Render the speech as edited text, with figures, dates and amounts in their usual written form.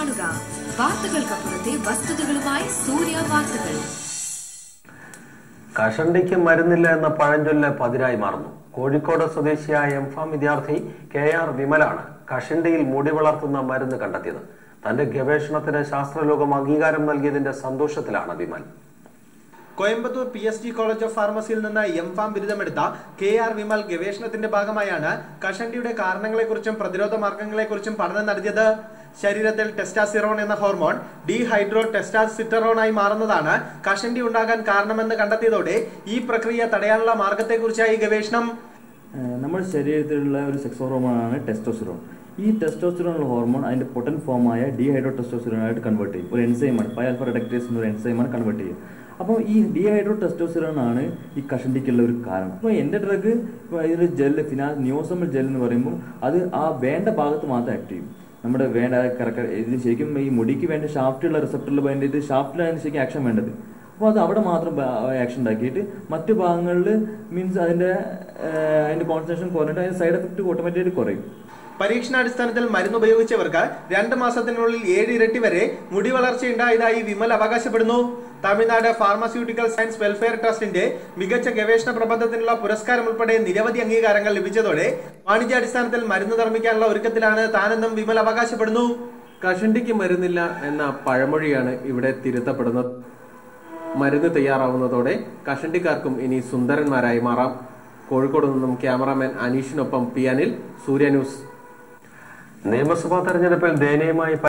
കാണുക വാർത്തകൾക്കപ്പുറത്തെ വസ്തുതകളുമായി സൂര്യ വാർത്തകൾ. കഷണ്ടിക്ക് മരുന്നില്ല എന്ന പഴഞ്ചൊല്ല് പതിരായി മാറുന്നു. കോഴിക്കോട് സ്വദേശിയായ എംഫാം വിദ്യാർത്ഥി KR വിമലാണ് കഷണ്ടിയിൽ മുടി വളർത്തുന്ന മരുന്ന് കണ്ടെത്തിയത്. തന്റെ ഗവേഷണത്തിന് ശാസ്ത്രലോകം അംഗീകാരം നൽകിയതിന്റെ സന്തോഷത്തിലാണ് Vimal. Coimbatore PSG college of ഫാർമസിയിൽ നിന്ന് എംഫാം ബിരുദമെടുത്ത KR വിമൽ ഗവേഷണത്തിന്റെ ഭാഗമായാണ് കഷണ്ടിയുടെ കാരണങ്ങളെക്കുറിച്ചും പ്രതിരോധ മാർഗങ്ങളെക്കുറിച്ചും പഠനം നടത്തിയത്. ശരീരത്തിൽ ടെസ്റ്റാസിറോൺ എന്ന ഹോർമോൺ ഡീഹൈഡ്രോ ടെസ്റ്റാസിറ്ററോണായി മാറുന്നതാണ് കഷണ്ടി ഉണ്ടാകാൻ കാരണമെന്ന് കണ്ടെത്തിയതോടെ ഈ പ്രക്രിയ തടയാനുള്ള മാർഗത്തെക്കുറിച്ചായി ഗവേഷണം. നമ്മുടെ ശരീരത്തിലുള്ള ഒരു സെക്സ് ഹോർമോണാണ് ടെസ്റ്റോസ്റ്റിറോൺ. ഈ ടെസ്റ്റോസ്റ്റിറോൺ ഹോർമോൺ അതിന്റെ പൊട്ടന്റ് ഫോമായ ഡീഹൈഡ്രോ ടെസ്റ്റോസ്റ്റിറോണായിട്ട് കൺവേർട്ട് ചെയ്യും. ഒരു എൻസൈമാണ്, പൈ ആൽഫ റിഡക്ടേസ് എന്നൊരു എൻസൈമാണ് കൺവേർട്ട് ചെയ്യുക. അപ്പോൾ ഈ ഡീഹൈഡ്രോ ടെസ്റ്റോസ്റ്റിറോൺ ആണ് ഈ കഷണ്ടിക്കുള്ള ഒരു കാരണം. അപ്പോൾ എൻ്റെ ഡ്രഗ് ഇതിൽ ജെല്ല് നിയോസമൽ ജെൽ എന്ന് പറയുമ്പോൾ അത് ആ വേണ്ട ഭാഗത്ത് മാത്രം ആക്ട് ചെയ്യും. നമ്മുടെ വേണ്ട ഇത് ശരിക്കും ഈ മുടിക്ക് വേണ്ട ഷാഫ്റ്റുള്ള റിസപ്റ്ററിൽ വേണ്ട ഇത് ഷാഫ്റ്റിലാണ് ശരിക്കും ആക്ഷൻ വേണ്ടത്. അപ്പോൾ അത് അവിടെ മാത്രം ആക്ഷൻ ഉണ്ടാക്കിയിട്ട് മറ്റു ഭാഗങ്ങളിൽ മീൻസ് അതിൻ്റെ കോൺസെൻട്രേഷൻ കുറഞ്ഞിട്ട് അതിൻ്റെ സൈഡ് എഫക്റ്റ് ഓട്ടോമാറ്റിക്കായിട്ട് കുറയും. പരീക്ഷണാടിസ്ഥാനത്തിൽ മരുന്ന് ഉപയോഗിച്ചവർക്ക് 2 മാസത്തിനുള്ളിൽ 7 ഇരട്ടി വരെ മുടി വളർച്ചയുണ്ടായതായി വിമൽ അവകാശപ്പെടുന്നു. തമിഴ്നാട് ഫാർമസ്യൂട്ടിക്കൽ സയൻസ് വെൽഫെയർ ട്രസ്റ്റിന്റെ മികച്ച ഗവേഷണ പ്രബന്ധത്തിനുള്ള പുരസ്കാരം ഉൾപ്പെടെ നിരവധി അംഗീകാരങ്ങൾ ലഭിച്ചതോടെ വാണിജ്യാടിസ്ഥാനത്തിൽ മരുന്ന് നിർമ്മിക്കാനുള്ള ഒരുക്കത്തിലാണ് താനെന്നും വിമൽ അവകാശപ്പെടുന്നു. കഷണ്ടിക്ക് മരുന്നില്ല എന്ന പഴമൊഴിയാണ് ഇവിടെ തിരുത്തപ്പെടുന്നത്. മരുന്ന് തയ്യാറാവുന്നതോടെ കഷണ്ടിക്കാർക്കും ഇനി സുന്ദരന്മാരായി മാറാം. കോഴിക്കോട് നിന്നും ക്യാമറാമാൻ അനീഷിനൊപ്പം P. അനിൽ, സൂര്യ ന്യൂസ്. നിയമസഭാ തെരഞ്ഞെടുപ്പിൽ ദയനീയമായി